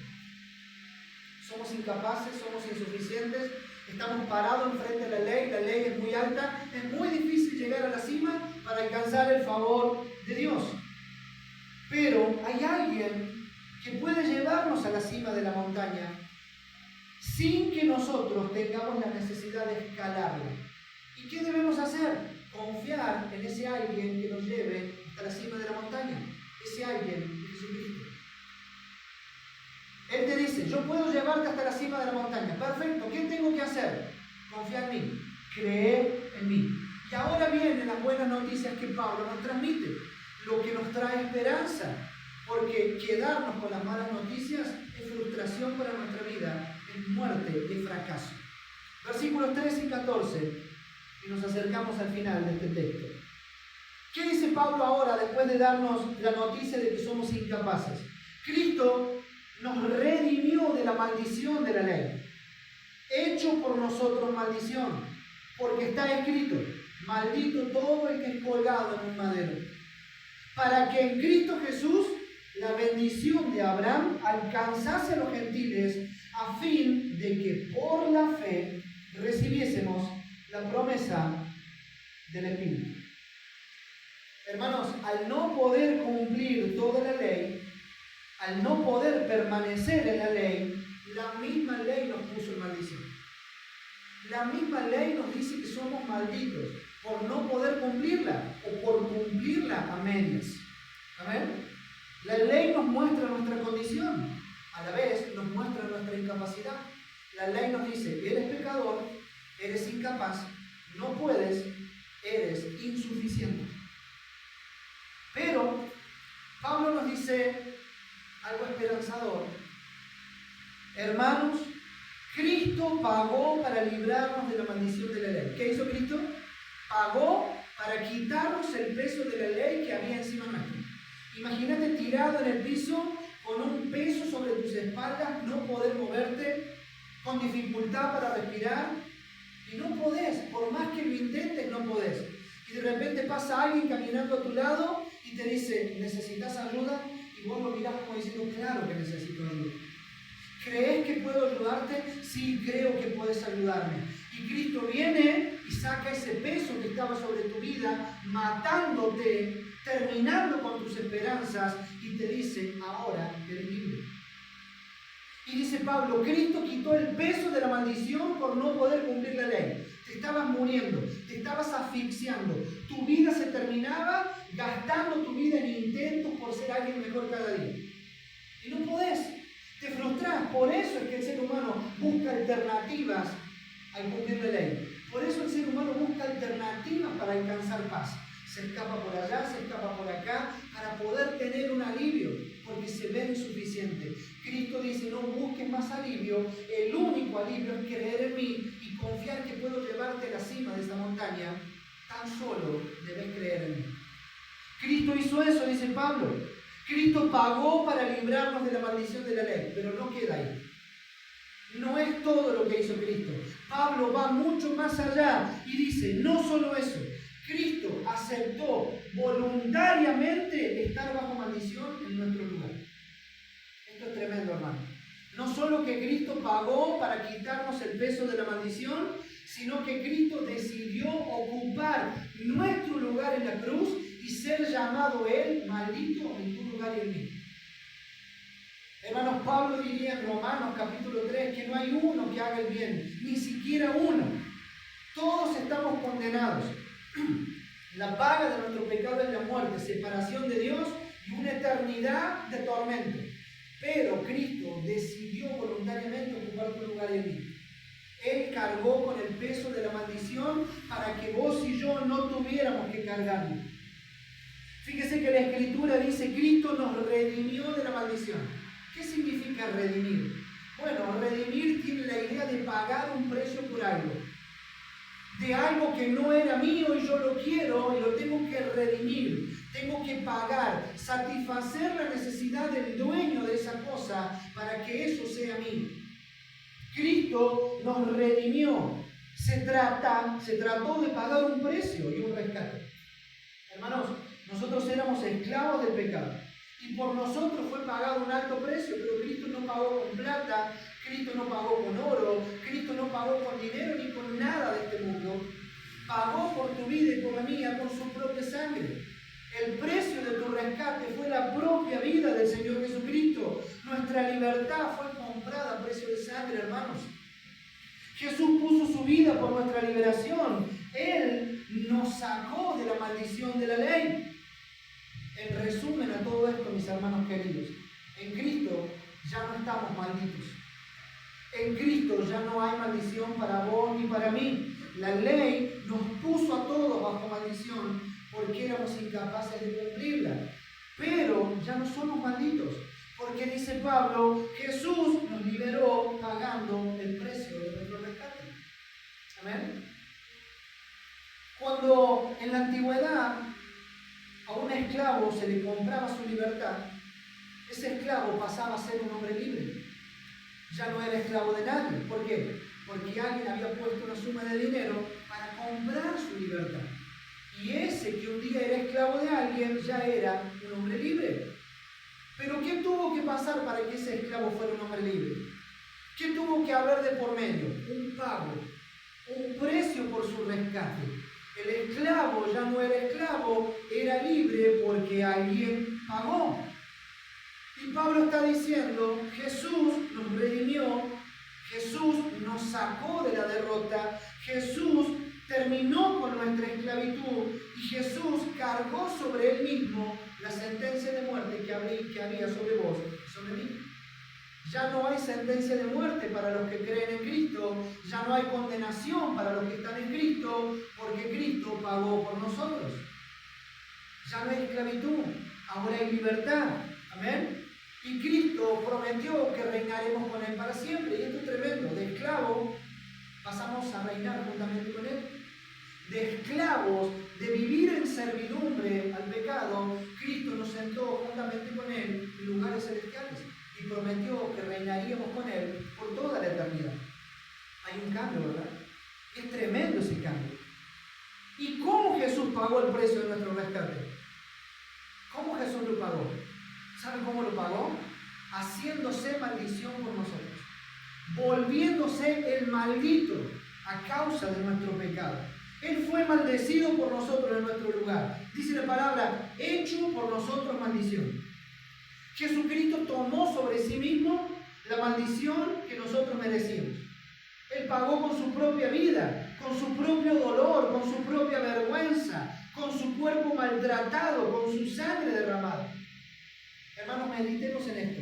Somos incapaces, somos insuficientes, estamos parados enfrente de la ley es muy alta, es muy difícil llegar a la cima para alcanzar el favor de Dios. Pero hay alguien que puede llevarnos a la cima de la montaña sin que nosotros tengamos la necesidad de escalarla. ¿Y qué debemos hacer? Confiar en ese alguien que nos lleve hasta la cima de la montaña. Ese alguien es Jesucristo. Él te dice, yo puedo llevarte hasta la cima de la montaña. Perfecto, ¿qué tengo que hacer? Confiar en mí, creer en mí. Y ahora vienen las buenas noticias que Pablo nos transmite, lo que nos trae esperanza, porque quedarnos con las malas noticias es frustración para nuestra vida, es muerte, es fracaso. Versículos 13 y 14, y nos acercamos al final de este texto. ¿Qué dice Pablo ahora después de darnos la noticia de que somos incapaces? Cristo nos redimió de la maldición de la ley, hecho por nosotros maldición, porque está escrito, maldito todo el que es colgado en un madero, para que en Cristo Jesús la bendición de Abraham alcanzase a los gentiles, a fin de que por la fe recibiésemos la promesa del Espíritu. Hermanos, al no poder cumplir toda la ley, al no poder permanecer en la ley, la misma ley nos puso en maldición. La misma ley nos dice que somos malditos por no poder cumplirla o por cumplirla a medias. ¿Amén? La ley nos muestra nuestra condición, a la vez nos muestra nuestra incapacidad. La ley nos dice, eres pecador, eres incapaz, no puedes, eres insuficiente. Pero Pablo nos dice algo esperanzador. Hermanos, Cristo pagó para librarnos de la maldición de la ley. ¿Qué hizo Cristo? Pagó para quitarnos el peso de la ley que había encima nuestro. Imagínate tirado en el piso con un peso sobre tus espaldas, no poder moverte, con dificultad para respirar, y no podés, por más que lo intentes, no podés. Y de repente pasa alguien caminando a tu lado y te dice, ¿necesitas ayuda? Y vos lo mirás como diciendo, claro que necesito ayuda. ¿Crees que puedo ayudarte? Sí, creo que puedes ayudarme. Y Cristo viene y saca ese peso que estaba sobre tu vida, matándote, terminando con tus esperanzas, y te dice, ahora eres libre. Y dice Pablo, Cristo quitó el peso de la maldición por no poder cumplir la ley. Te estabas muriendo, te estabas asfixiando, tu vida se terminaba gastando tu vida en intentos por ser alguien mejor cada día. Y no podés, te frustrás. Por eso es que el ser humano busca alternativas al cumplir la ley. Por eso el ser humano busca alternativas para alcanzar paz. Se escapa por allá, se escapa por acá, para poder tener un alivio, porque se ve insuficiente. Cristo dice, no busques más alivio, el único alivio es creer en mí y confiar que puedo llevarte a la cima de esa montaña. Tan solo debes creer en mí. Cristo hizo eso, dice Pablo. Cristo pagó para librarnos de la maldición de la ley, pero no queda ahí. No es todo lo que hizo Cristo. Pablo va mucho más allá y dice, no solo eso, Cristo aceptó voluntariamente estar bajo maldición en nuestro lugar. Esto es tremendo, hermano. No solo que Cristo pagó para quitarnos el peso de la maldición, sino que Cristo decidió ocupar nuestro lugar en la cruz y ser llamado Él maldito en tu lugar y en mí. Hermanos, Pablo diría en Romanos capítulo 3 que no hay uno que haga el bien, ni siquiera uno. Todos estamos condenados. La paga de nuestro pecado es la muerte, separación de Dios y una eternidad de tormento. Pero Cristo decidió voluntariamente ocupar tu lugar en mí. Él cargó con el peso de la maldición para que vos y yo no tuviéramos que cargarlo. Fíjese que la Escritura dice, Cristo nos redimió de la maldición. ¿Qué significa redimir? Bueno, redimir tiene la idea de pagar un precio por algo. De algo que no era mío y yo lo quiero y lo tengo que redimir. Tengo que pagar, satisfacer la necesidad del dueño de esa cosa para que eso sea mío. Cristo nos redimió. Se trató de pagar un precio y un rescate. Hermanos, nosotros éramos esclavos del pecado y por nosotros fue pagado un alto precio, pero Cristo no pagó con plata, Cristo no pagó con oro, Cristo no pagó con dinero ni con nada de este mundo. Pagó por tu vida y por la mía con su propia sangre. El precio de tu rescate fue la propia vida del Señor Jesucristo. Nuestra libertad fue comprada a precio de sangre, hermanos. Jesús puso su vida por nuestra liberación. Él nos sacó de la maldición de la ley. En resumen a todo esto, mis hermanos queridos, en Cristo ya no estamos malditos. En Cristo ya no hay maldición para vos ni para mí. La ley nos puso a todos bajo maldición porque éramos incapaces de cumplirla. Pero ya no somos malditos, porque dice Pablo, Jesús nos liberó pagando el precio de nuestro rescate. Amén. Cuando en la antigüedad a un esclavo se le compraba su libertad, ese esclavo pasaba a ser un hombre libre. Ya no era esclavo de nadie. ¿Por qué? Porque alguien había puesto una suma de dinero para comprar su libertad. Y ese que un día era esclavo de alguien ya era un hombre libre. Pero ¿qué tuvo que pasar para que ese esclavo fuera un hombre libre? ¿Qué tuvo que haber de por medio? Un pago, un precio por su rescate. El esclavo ya no era esclavo, era libre porque alguien pagó. Y Pablo está diciendo, Jesús nos redimió, Jesús nos sacó de la derrota, Jesús terminó con nuestra esclavitud y Jesús cargó sobre él mismo la sentencia de muerte que había sobre vos y sobre mí. Ya no hay sentencia de muerte para los que creen en Cristo, ya no hay condenación para los que están en Cristo, porque Cristo pagó por nosotros. Ya no hay esclavitud, ahora hay libertad. Amén. Y Cristo prometió que reinaremos con Él para siempre. Y esto es tremendo. De esclavos pasamos a reinar juntamente con Él. De esclavos, de vivir en servidumbre al pecado, Cristo nos sentó juntamente con Él en lugares celestiales. Y prometió que reinaríamos con Él por toda la eternidad. Hay un cambio, ¿verdad? Es tremendo ese cambio. ¿Y cómo Jesús pagó el precio de nuestro rescate? ¿Cómo Jesús lo pagó? ¿Saben cómo lo pagó? Haciéndose maldición por nosotros. Volviéndose el maldito a causa de nuestro pecado. Él fue maldecido por nosotros en nuestro lugar. Dice la palabra, hecho por nosotros maldición. Jesucristo tomó sobre sí mismo la maldición que nosotros merecíamos. Él pagó con su propia vida, con su propio dolor, con su propia vergüenza, con su cuerpo maltratado, con su sangre derramada. Hermanos, meditemos en esto.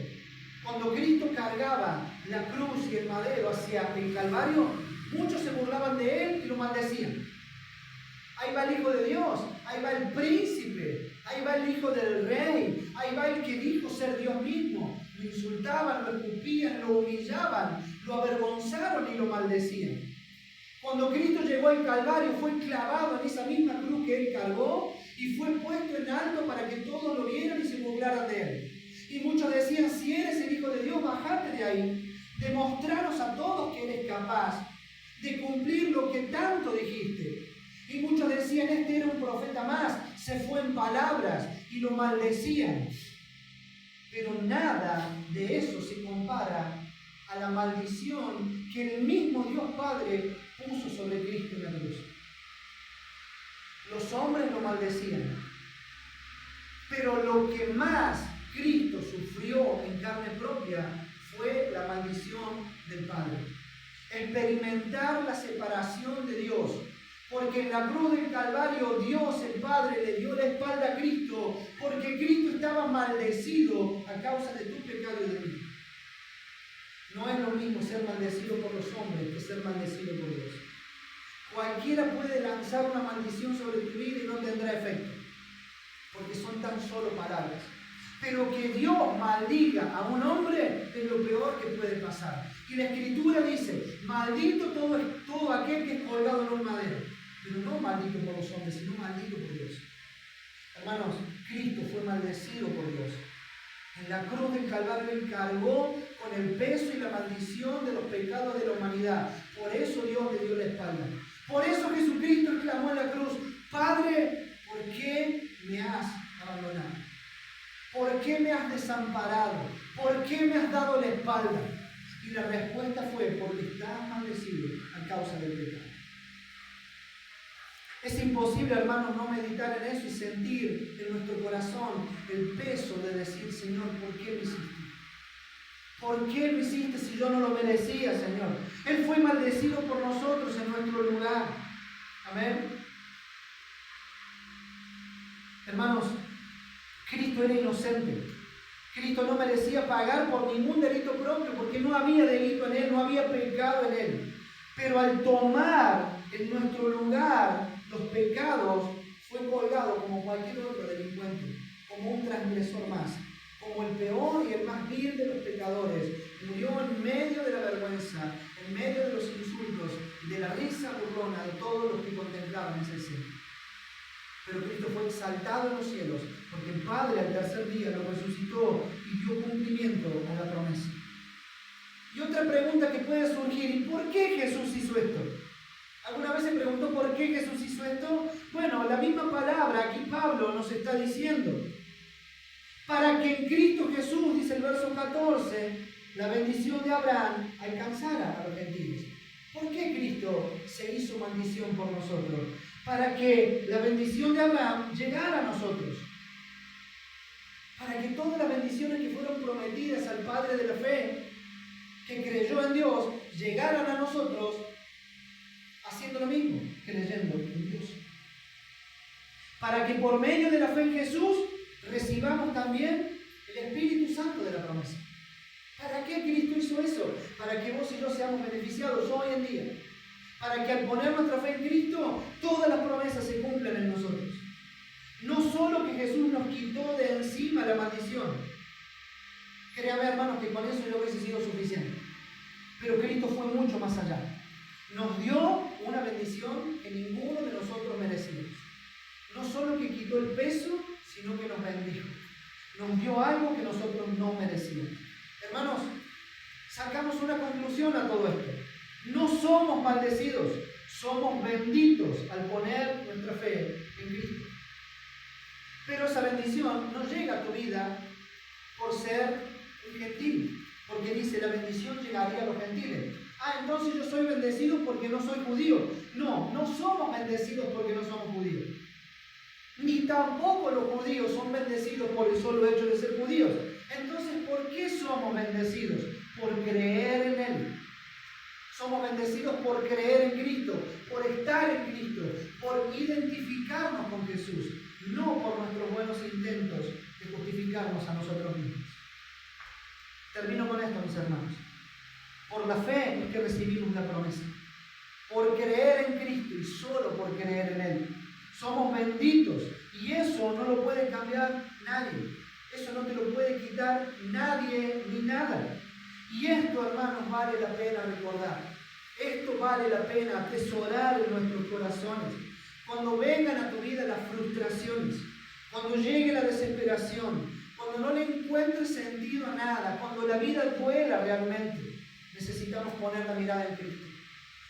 Cuando Cristo cargaba la cruz y el madero hacia el Calvario, muchos se burlaban de Él y lo maldecían. Ahí va el Hijo de Dios, ahí va el príncipe, ahí va el Hijo del Rey, ahí va el que dijo ser Dios mismo. Lo insultaban, lo escupían, lo humillaban, lo avergonzaron y lo maldecían. Cuando Cristo llegó al Calvario, fue clavado en esa misma cruz que Él cargó y fue puesto en alto para que todos lo vieran y se burlaran de Él. Y muchos decían, si eres el Hijo de Dios, bajate de ahí, demostraros a todos que eres capaz de cumplir lo que tanto dijiste. Y muchos decían, este era un profeta más, se fue en palabras y lo maldecían. Pero nada de eso se compara a la maldición que el mismo Dios Padre puso sobre Cristo en la cruz. Los hombres lo maldecían, pero lo que más Cristo sufrió en carne propia fue la maldición del Padre. Experimentar la separación de Dios. Porque en la cruz del Calvario Dios el Padre le dio la espalda a Cristo, porque Cristo estaba maldecido a causa de tu pecado y de mí. No es lo mismo ser maldecido por los hombres que ser maldecido por Dios. Cualquiera puede lanzar una maldición sobre tu vida y no tendrá efecto, porque son tan solo palabras. Pero que Dios maldiga a un hombre es lo peor que puede pasar. Y la Escritura dice, maldito todo aquel que es colgado en un madero. Pero no maldito por los hombres, sino maldito por Dios. Hermanos, Cristo fue maldecido por Dios en En la cruz del Calvario Él cargó con el peso y la maldición de los pecados de la humanidad. Por eso Dios le dio la espalda. Por eso Jesucristo exclamó en la cruz: Padre, ¿por qué me has abandonado? ¿Por qué me has desamparado? ¿Por qué me has dado la espalda? Y la respuesta fue: porque estás maldecido a causa del pecado. Es imposible, hermanos, no meditar en eso y sentir en nuestro corazón el peso de decir: Señor, ¿por qué lo hiciste? ¿Por qué lo hiciste si yo no lo merecía, Señor? Él fue maldecido por nosotros en nuestro lugar. Amén. Hermanos, Cristo era inocente. Cristo no merecía pagar por ningún delito propio, porque no había delito en Él, no había pecado en Él. Pero al tomar en nuestro lugar los pecados, fue colgado como cualquier otro delincuente, como un transgresor más, como el peor y el más vil de los pecadores. Murió en medio de la vergüenza, en medio de los insultos y de la risa burlona de todos los que contemplaban esa escena. Pero Cristo fue exaltado en los cielos, porque el Padre al tercer día lo resucitó y dio cumplimiento a la promesa. Y otra pregunta que puede surgir: ¿y por qué Jesús hizo esto? ¿Alguna vez se preguntó por qué Jesús hizo esto? Bueno, la misma palabra aquí Pablo nos está diciendo: para que en Cristo Jesús, dice el verso 14, la bendición de Abraham alcanzara a los gentiles. ¿Por qué Cristo se hizo maldición por nosotros? Para que la bendición de Abraham llegara a nosotros. Para que todas las bendiciones que fueron prometidas al Padre de la fe, que creyó en Dios, llegaran a nosotros haciendo lo mismo, creyendo en Dios. Para que por medio de la fe en Jesús recibamos también el Espíritu Santo de la promesa. ¿Para qué Cristo hizo eso? Para que vos y yo seamos beneficiados hoy en día. Para que al poner nuestra fe en Cristo, todas las promesas se cumplan en nosotros. No solo que Jesús nos quitó de encima la maldición. Créame, hermanos, que con eso ya hubiese sido suficiente. Pero Cristo fue mucho más allá. Nos dio una bendición que ninguno de nosotros merecíamos. No solo que quitó el peso, sino que nos bendijo. Nos dio algo que nosotros no merecíamos. Hermanos, sacamos una conclusión a todo esto. No somos maldecidos, somos benditos al poner nuestra fe en Cristo. Pero esa bendición no llega a tu vida por ser un gentil, porque dice: la bendición llegaría a los gentiles. Entonces yo soy bendecido porque no soy judío. No, no somos bendecidos porque no somos judíos. Ni tampoco los judíos son bendecidos por el solo hecho de ser judíos. Entonces, ¿por qué somos bendecidos? Por creer en Él. Somos bendecidos por creer en Cristo, por estar en Cristo, por identificarnos con Jesús, no por nuestros buenos intentos de justificarnos a nosotros mismos. Termino con esto, mis hermanos. Por la fe es que recibimos la promesa. Por creer en Cristo y solo por creer en Él. Somos benditos y eso no lo puede cambiar nadie. Eso no te lo puede quitar nadie ni nada. Y esto, hermanos, vale la pena recordar. Esto vale la pena atesorar en nuestros corazones. Cuando vengan a tu vida las frustraciones, cuando llegue la desesperación, cuando no le encuentres sentido a nada, cuando la vida duela realmente, necesitamos poner la mirada en Cristo.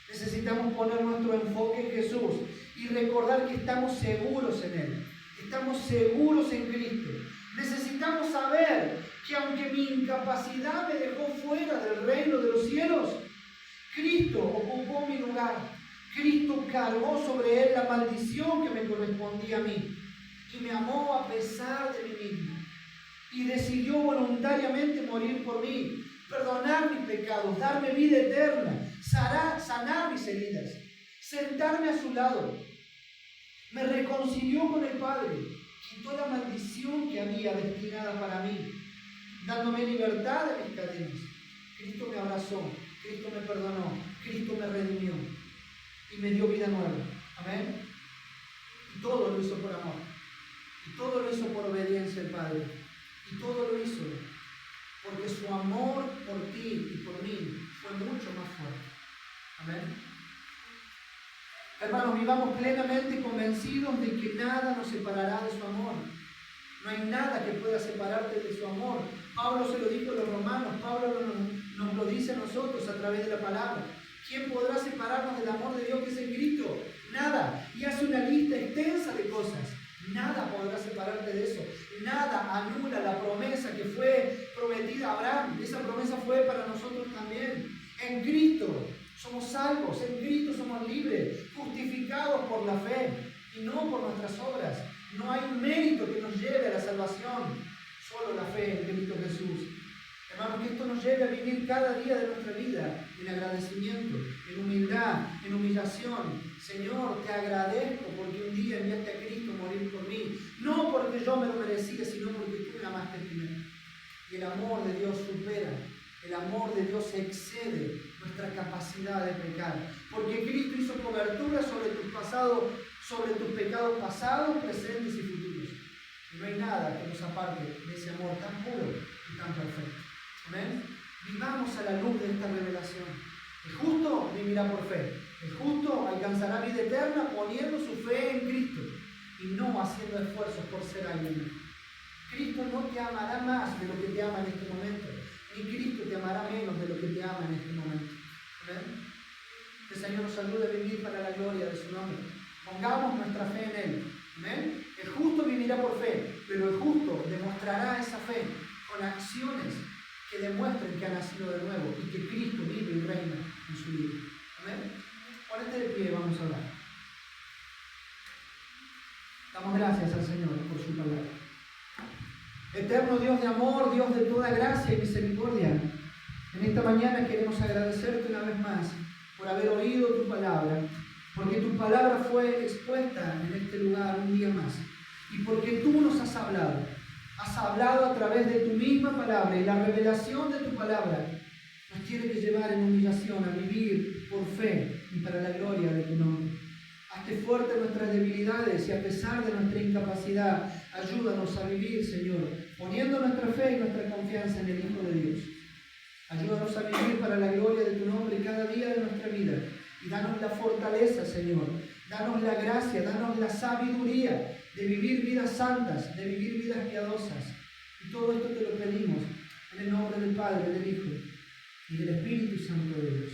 Necesitamos poner nuestro enfoque en Jesús y recordar que estamos seguros en Él. Estamos seguros en Cristo. Necesitamos saber que aunque mi incapacidad me dejó fuera del reino de los cielos, Cristo ocupó mi lugar. Cristo cargó sobre Él la maldición que me correspondía a mí. Y me amó a pesar de mí mismo. Y decidió voluntariamente morir por mí, perdonar mis pecados, darme vida eterna, sanar mis heridas, sentarme a su lado. Me reconcilió con el Padre, quitó la maldición que había destinada para mí, dándome libertad de mis cadenas. Cristo me abrazó, Cristo me perdonó, Cristo me redimió y me dio vida nueva. Amén. Y todo lo hizo por amor. Y todo lo hizo por obediencia al Padre. Y todo lo hizo porque su amor por ti y por mí fue mucho más fuerte. Amén. Hermanos, vivamos plenamente convencidos de que nada nos separará de su amor. No hay nada que pueda separarte de su amor. Pablo se lo dijo a los romanos, Pablo nos lo dice a nosotros a través de la palabra. ¿Quién podrá separarnos del amor de Dios que es en Cristo? Nada. Y hace una lista extensa de cosas. Nada podrá separarte de eso. Nada anula la promesa que fue prometida a Abraham. Esa promesa fue para nosotros también. En Cristo somos salvos, en Cristo somos libres, justificados por la fe y no por nuestras obras. No hay un mérito que nos lleve a la salvación, solo la fe en Cristo Jesús. Hermanos, que esto nos lleve a vivir cada día de nuestra vida en agradecimiento, en humildad, en humillación. Señor, te agradezco porque un día enviaste a Cristo a morir por mí. No porque yo me lo merecía, sino porque tú me amaste primero. Y el amor de Dios supera, el amor de Dios excede nuestra capacidad de pecar. Porque Cristo hizo cobertura sobre tus pecados pasados, presentes y futuros. Y no hay nada que nos aparte de ese amor tan puro y tan perfecto. Amén. Vivamos a la luz de esta revelación. El justo vivirá por fe. El justo alcanzará vida eterna poniendo su fe en Cristo y no haciendo esfuerzos por ser alguien. Cristo no te amará más de lo que te ama en este momento, ni Cristo te amará menos de lo que te ama en este momento. Amén. Que el Señor nos ayude a vivir para la gloria de su nombre. Pongamos nuestra fe en Él. Amén. El justo vivirá por fe, pero el justo demostrará esa fe con acciones que demuestren que ha nacido de nuevo y que Cristo vive y reina en su vida. Amén. Ponete de pie, vamos a orar. Damos gracias al Señor por su palabra. Eterno Dios de amor, Dios de toda gracia y misericordia, en esta mañana queremos agradecerte una vez más por haber oído tu palabra, porque tu palabra fue expuesta en este lugar un día más y porque tú nos has hablado. Has hablado a través de tu misma palabra y la revelación de tu palabra nos tiene que llevar en humillación a vivir por fe y para la gloria de tu nombre. Hazte fuerte nuestras debilidades y a pesar de nuestra incapacidad, ayúdanos a vivir, Señor, poniendo nuestra fe y nuestra confianza en el Hijo de Dios. Ayúdanos a vivir para la gloria de tu nombre cada día de nuestra vida y danos la fortaleza, Señor. Danos la gracia, danos la sabiduría de vivir vidas santas, de vivir vidas piadosas. Y todo esto te lo pedimos en el nombre del Padre, del Hijo y del Espíritu Santo de Dios.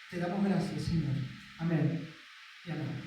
Te damos gracias, Señor. Amén y amén.